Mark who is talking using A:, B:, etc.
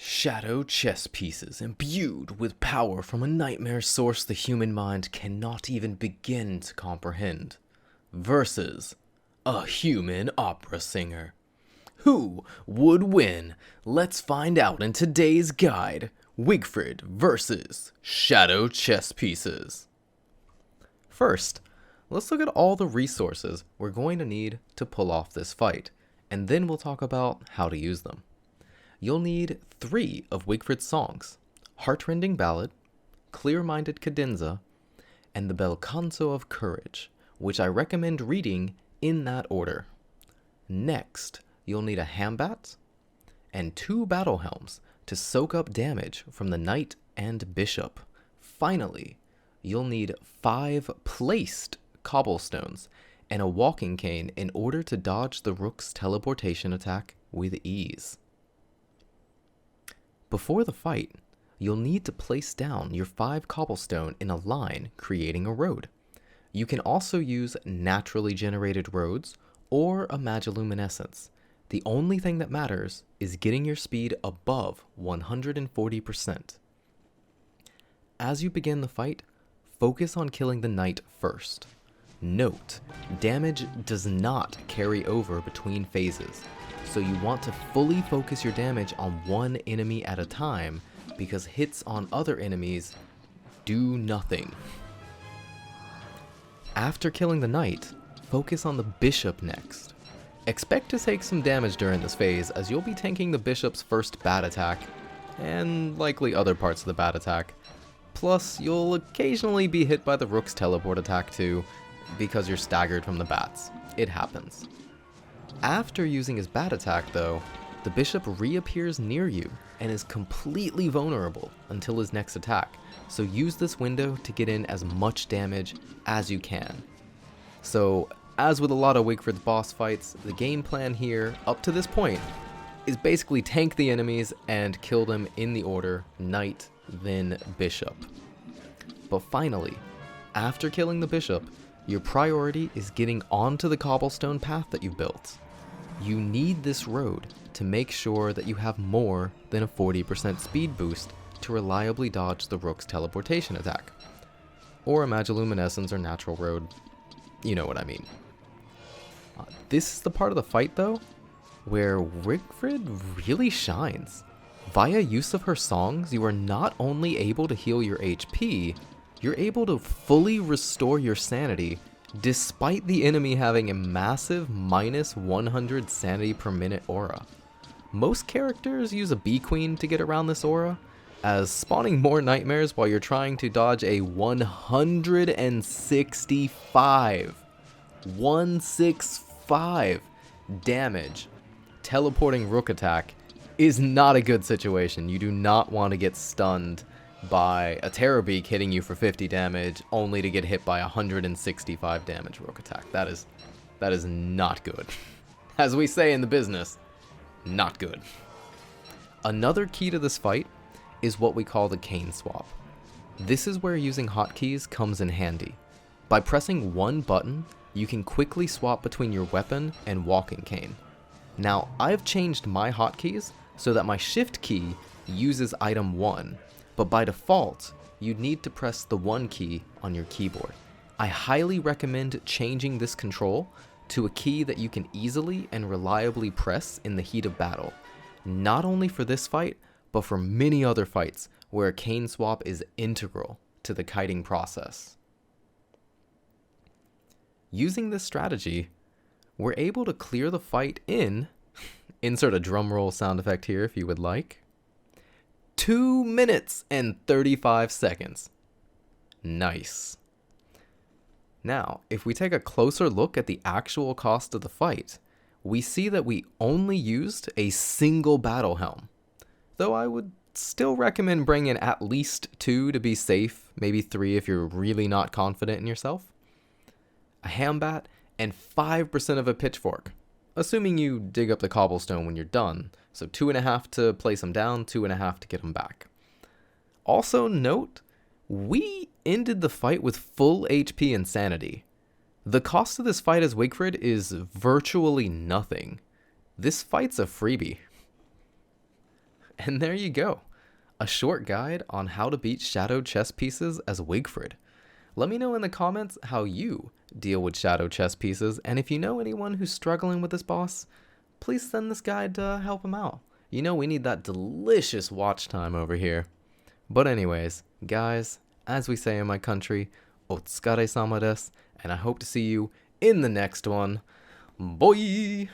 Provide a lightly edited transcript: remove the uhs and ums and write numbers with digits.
A: Shadow chess pieces imbued with power from a nightmare source the human mind cannot even begin to comprehend. Versus a human opera singer. Who would win? Let's find out in today's guide. Wigfrid versus Shadow chess pieces. First, let's look at all the resources we're going to need to pull off this fight, and then we'll talk about how to use them. You'll need 3 of Wigfrid's songs: Heartrending Ballad, Clear-Minded Cadenza, and the Bel Canto of Courage, which I recommend reading in that order. Next, you'll need a Hambat and 2 Battle Helms to soak up damage from the Knight and Bishop. Finally, you'll need 5 placed cobblestones and a walking cane in order to dodge the Rook's teleportation attack with ease. Before the fight, you'll need to place down your 5 cobblestone in a line, creating a road. You can also use naturally generated roads or a magiluminescence. The only thing that matters is getting your speed above 140%. As you begin the fight, focus on killing the knight first. Note, damage does not carry over between phases, so you want to fully focus your damage on one enemy at a time, because hits on other enemies do nothing. After killing the knight, focus on the bishop next. Expect to take some damage during this phase, as you'll be tanking the bishop's first bat attack, and likely other parts of the bat attack. Plus, you'll occasionally be hit by the rook's teleport attack too, because you're staggered from the bats. It happens. After using his bat attack though, the bishop reappears near you and is completely vulnerable until his next attack, so use this window to get in as much damage as you can. So, as with a lot of Wigfrid's boss fights, the game plan here, up to this point, is basically tank the enemies and kill them in the order knight, then bishop. But finally, after killing the bishop, your priority is getting onto the cobblestone path that you built. You need this road to make sure that you have more than a 40% speed boost to reliably dodge the rook's teleportation attack. Or a magiluminescence or natural road, you know what I mean. This is the part of the fight though, where Wigfrid really shines. Via use of her songs, you are not only able to heal your HP, you're able to fully restore your sanity despite the enemy having a massive minus 100 sanity per minute aura. Most characters use a bee queen to get around this aura, as spawning more nightmares while you're trying to dodge a 165 damage teleporting rook attack is not a good situation. You do not want to get stunned by a Terror Beak hitting you for 50 damage only to get hit by 165 damage rook attack. That is not good. As we say in the business, not good. Another key to this fight is what we call the cane swap. This is where using hotkeys comes in handy. By pressing one button, you can quickly swap between your weapon and walking cane. Now, I've changed my hotkeys so that my shift key uses item 1, but by default, you'd need to press the 1 key on your keyboard. I highly recommend changing this control to a key that you can easily and reliably press in the heat of battle, not only for this fight, but for many other fights where a cane swap is integral to the kiting process. Using this strategy, we're able to clear the fight in, insert a drumroll sound effect here if you would like, 2 minutes and 35 seconds. Nice. Now, if we take a closer look at the actual cost of the fight, we see that we only used a single battle helm. Though I would still recommend bringing at least 2 to be safe, maybe 3 if you're really not confident in yourself, a hambat, and 5% of a pitchfork, assuming you dig up the cobblestone when you're done, so 2.5 to place them down, 2.5 to get them back. Also note, we ended the fight with full HP and sanity. The cost of this fight as Wigfrid is virtually nothing. This fight's a freebie. And there you go. A short guide on how to beat shadow chess pieces as Wigfrid. Let me know in the comments how you deal with shadow chess pieces, and if you know anyone who's struggling with this boss, please send this guide to help him out. You know we need that delicious watch time over here. But anyways, guys, as we say in my country, otsukare-sama desu, and I hope to see you in the next one. Bye!